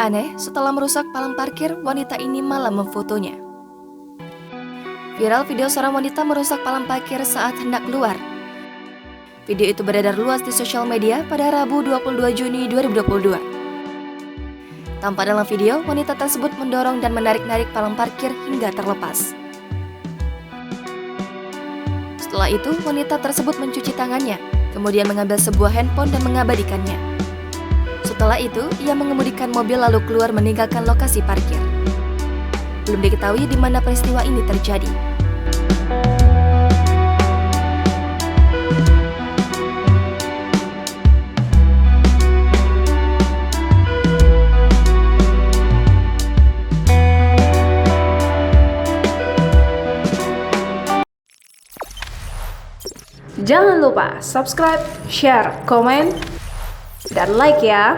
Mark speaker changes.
Speaker 1: Aneh, setelah merusak palang parkir, wanita ini malah memfotonya. Viral video seorang wanita merusak palang parkir saat hendak keluar. Video itu beredar luas di sosial media pada Rabu 22 Juni 2022. Tampak dalam video, wanita tersebut mendorong dan menarik-narik palang parkir hingga terlepas. Setelah itu, wanita tersebut mencuci tangannya, kemudian mengambil sebuah handphone dan mengabadikannya. Setelah itu, ia mengemudikan mobil lalu keluar meninggalkan lokasi parkir. Belum diketahui di mana peristiwa ini terjadi.
Speaker 2: Jangan lupa subscribe, share, komen, dan like ya.